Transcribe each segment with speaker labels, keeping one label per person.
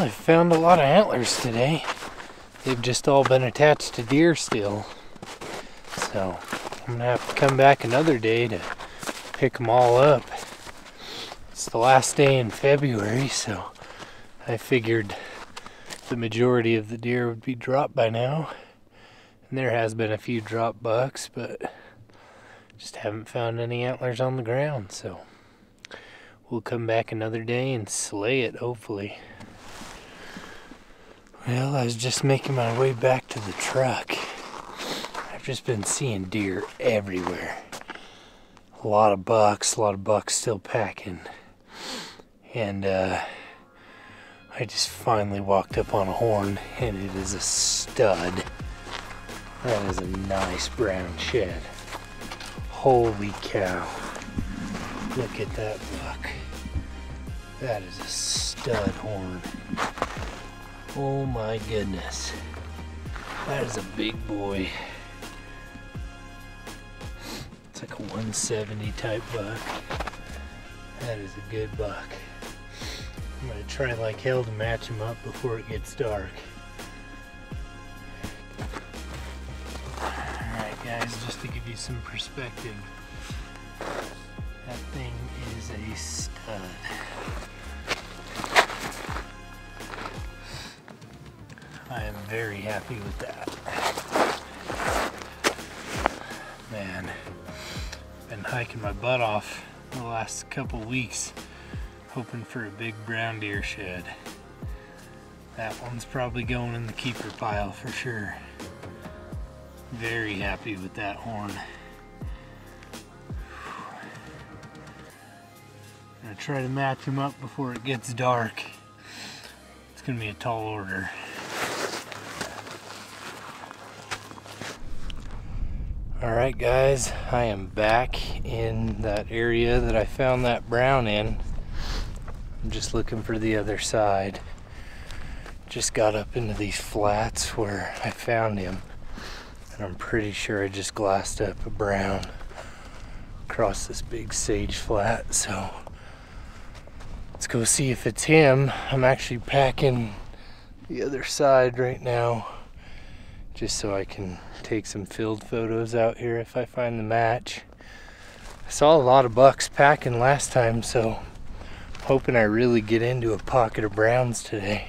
Speaker 1: I found a lot of antlers today. They've just all been attached to deer still. So I'm gonna have to come back another day to pick them all up. It's the last day in February, so I figured the majority of the deer would be dropped by now. And there has been a few drop bucks, but just haven't found any antlers on the ground, so we'll come back another day and slay it, hopefully. Well, I was just making my way back to the truck. I've just been seeing deer everywhere. A lot of bucks still packing. And I just finally walked up on a horn, and it is a stud. That is a nice brown shed. Holy cow. Look at that buck. That is a stud horn. Oh my goodness. That is a big boy. It's like a 170 type buck. That is a good buck. I'm gonna try like hell to match him up before it gets dark. Alright guys, just to give you some perspective, that thing is a stud. I am very happy with that. Man, been hiking my butt off the last couple weeks, hoping for a big brown deer shed. That one's probably going in the keeper pile for sure. Very happy with that horn. I'm gonna try to match him up before it gets dark. It's gonna be a tall order. Alright guys, I am back in that area that I found that brown in. I'm just looking for the other side. Just got up into these flats where I found him, and I'm pretty sure I just glassed up a brown across this big sage flat, so let's go see if it's him. I'm actually packing the other side right now, just so I can take some field photos out here if I find the match. I saw a lot of bucks packing last time, so I'm hoping I really get into a pocket of browns today.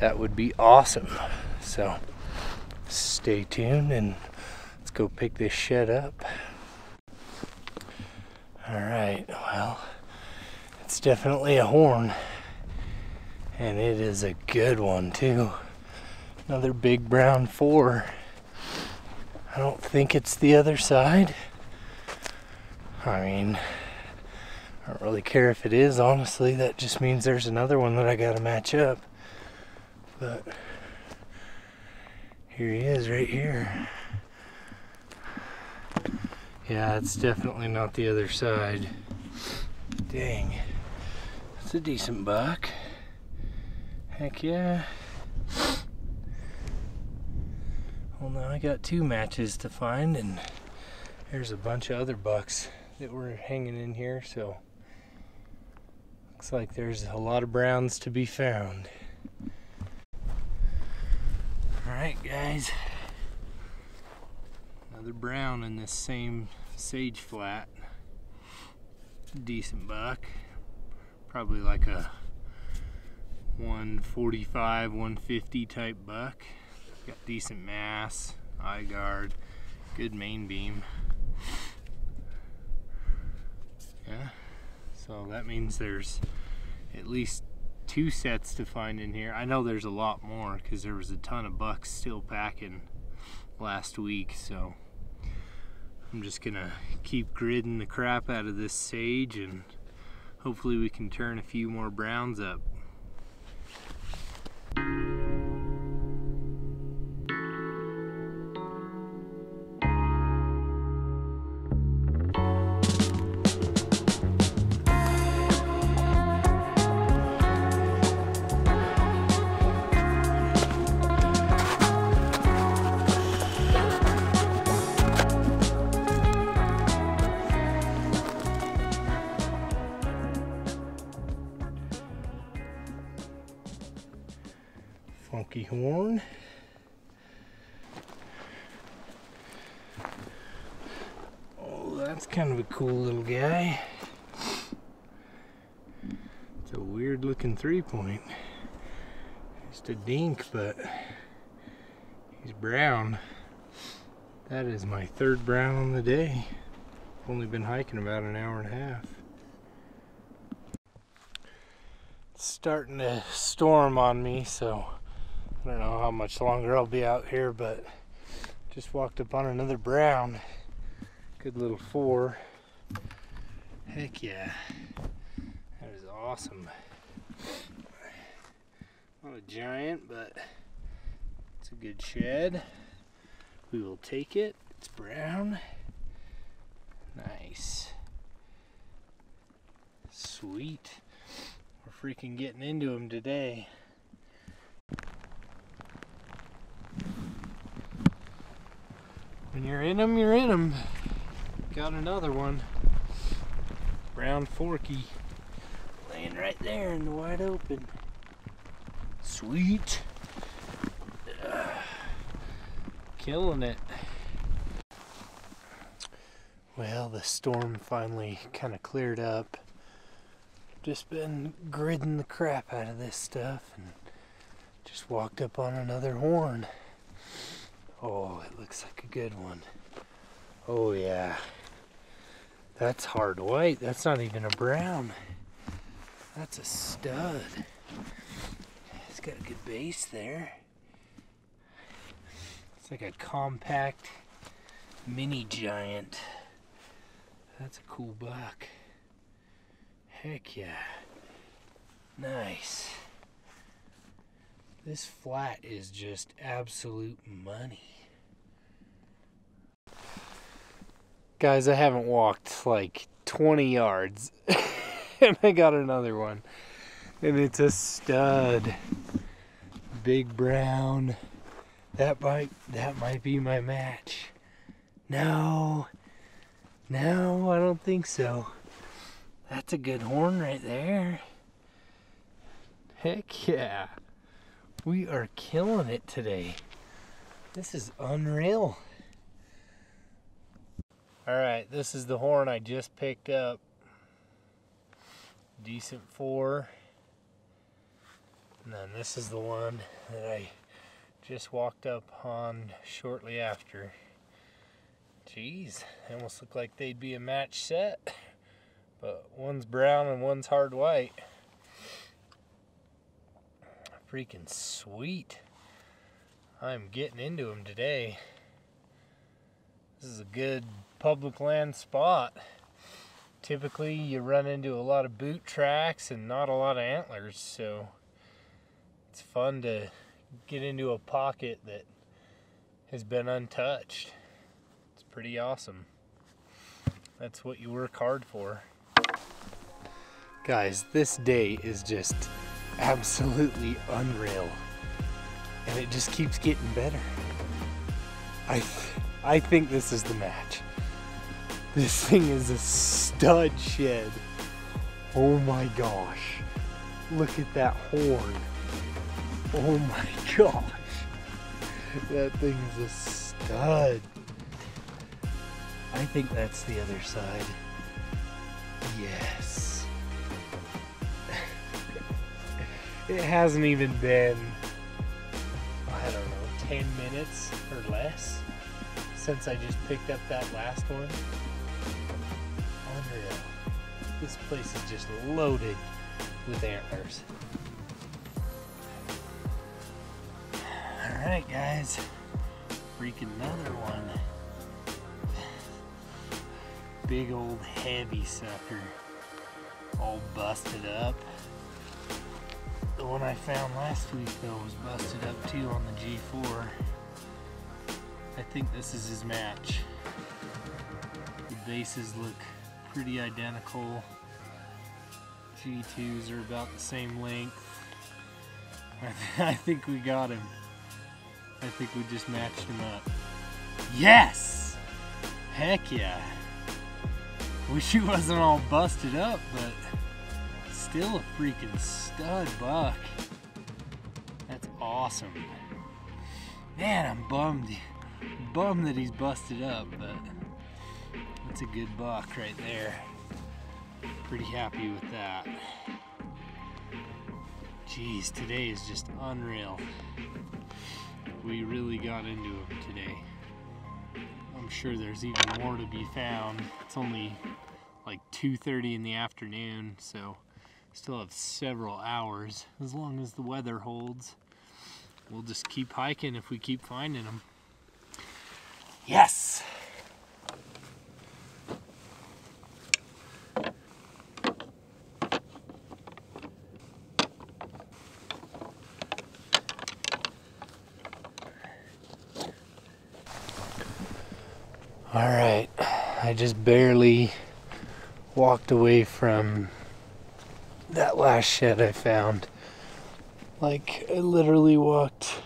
Speaker 1: That would be awesome. So stay tuned and let's go pick this shed up. Alright, well, it's definitely a horn, and it is a good one too. Another big brown 4. I don't think it's the other side. I mean, I don't really care if it is, honestly. That just means there's another one that I gotta match up. But here he is right here. Yeah, it's definitely not the other side. Dang. It's a decent buck. Heck yeah. Well, now I got 2 matches to find, and there's a bunch of other bucks that were hanging in here, so looks like there's a lot of browns to be found. Alright guys, another brown in this same sage flat. Decent buck, probably like a 145, 150 type buck. Got decent mass, eye guard, good main beam. Yeah, so that means there's at least 2 sets to find in here. I know there's a lot more because there was a ton of bucks still packing last week, so I'm just gonna keep gridding the crap out of this sage, and hopefully we can turn a few more browns up. Forky horn. Oh, that's kind of a cool little guy. It's a weird looking 3-point. Just a dink, but he's brown. That is my 3rd brown on the day. I've only been hiking about an hour and a half. It's starting to storm on me, so I don't know how much longer I'll be out here, but just walked up on another brown. Good little 4. Heck yeah. That is awesome. Not a giant, but it's a good shed. We will take it. It's brown. Nice. Sweet. We're freaking getting into them today. When you're in them, you're in them. Got another one. Brown Forky. Laying right there in the wide open. Sweet. Killing it. Well, the storm finally kind of cleared up. Just been gridding the crap out of this stuff and just walked up on another horn. Oh, it looks like a good one. Oh yeah. That's hard white. That's not even a brown. That's a stud. It's got a good base there. It's like a compact mini giant. That's a cool buck. Heck yeah. Nice. This flat is just absolute money. Guys, I haven't walked like 20 yards and I got another one. And it's a stud. Big brown. That might be my match. No, I don't think so. That's a good horn right there. Heck yeah. We are killing it today. This is unreal. Alright, this is the horn I just picked up. Decent 4. And then this is the one that I just walked up on shortly after. Jeez, they almost look like they'd be a match set. But one's brown and one's hard white. Freaking sweet. I'm getting into them today. This is a good public land spot. Typically you run into a lot of boot tracks and not a lot of antlers, so it's fun to get into a pocket that has been untouched. It's pretty awesome. That's what you work hard for. Guys, this day is just absolutely unreal. And it just keeps getting better. I think this is the match. This thing is a stud shed. Oh my gosh. Look at that horn. Oh my gosh. That thing's a stud. I think that's the other side. Yes. It hasn't even been, I don't know, 10 minutes or less since I just picked up that last one. Unreal. This place is just loaded with antlers. Alright guys, freaking another one. Big old heavy sucker, all busted up. The one I found last week though was busted up too on the G4. I think this is his match. The bases look pretty identical. G2s are about the same length. I think we got him. I think we just matched him up. Yes! Heck yeah. Wish he wasn't all busted up, but still a freaking stud buck. That's awesome. Man, I'm bummed that he's busted up, but that's a good buck right there. Pretty happy with that. Geez, today is just unreal. We really got into him today. I'm sure there's even more to be found. It's only like 2:30 in the afternoon, so still have several hours. As long as the weather holds, we'll just keep hiking if we keep finding them. Yes! All right, I just barely walked away from that last shed I found. Like, I literally walked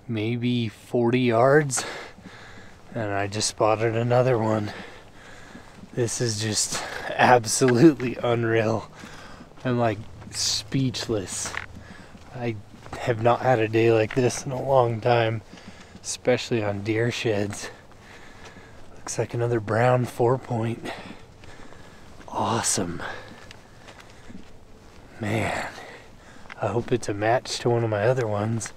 Speaker 1: maybe 40 yards and I just spotted another one. This is just absolutely unreal. I'm like speechless. I have not had a day like this in a long time, especially on deer sheds. Looks like another brown 4-point. Awesome. Man, I hope it's a match to one of my other ones.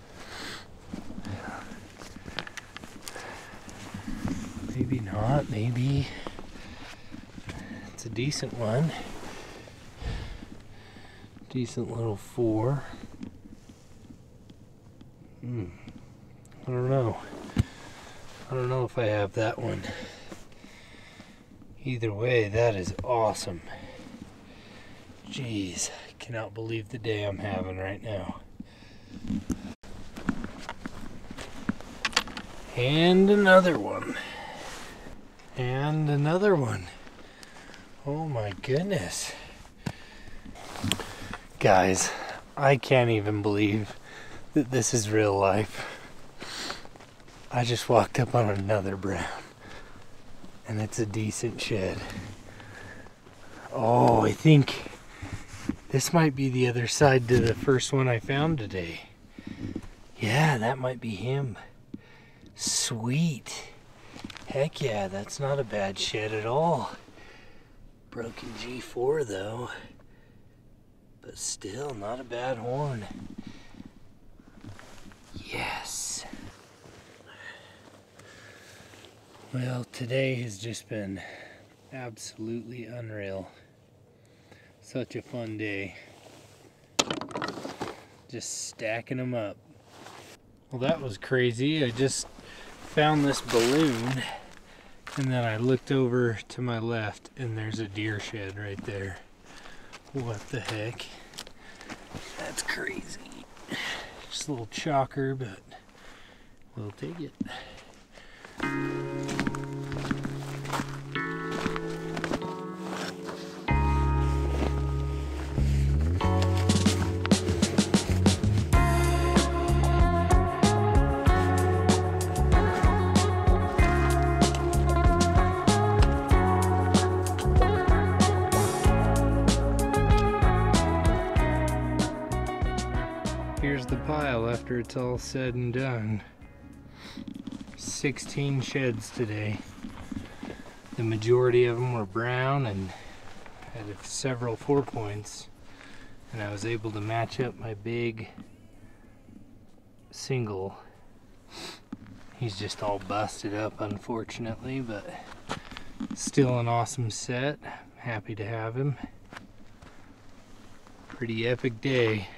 Speaker 1: Maybe not, maybe. It's a decent one. Decent little 4. I don't know. I don't know if I have that one. Either way, that is awesome. Jeez, I cannot believe the day I'm having right now. And another one. And another one. Oh my goodness. Guys, I can't even believe that this is real life. I just walked up on another brown, and it's a decent shed. Oh, I think this might be the other side to the first one I found today. Yeah, that might be him. Sweet. Heck yeah, that's not a bad shed at all. Broken G4 though, but still not a bad horn. Yes. Well, today has just been absolutely unreal. Such a fun day. Just stacking them up. Well, that was crazy. I just found this balloon and then I looked over to my left and there's a deer shed right there. What the heck? That's crazy. Just a little chalker, but we'll take it. Here's the pile after it's all said and done. 16 sheds today. The majority of them were brown and had several 4-points, and I was able to match up my big single. He's just all busted up, unfortunately, but still an awesome set. Happy to have him. Pretty epic day.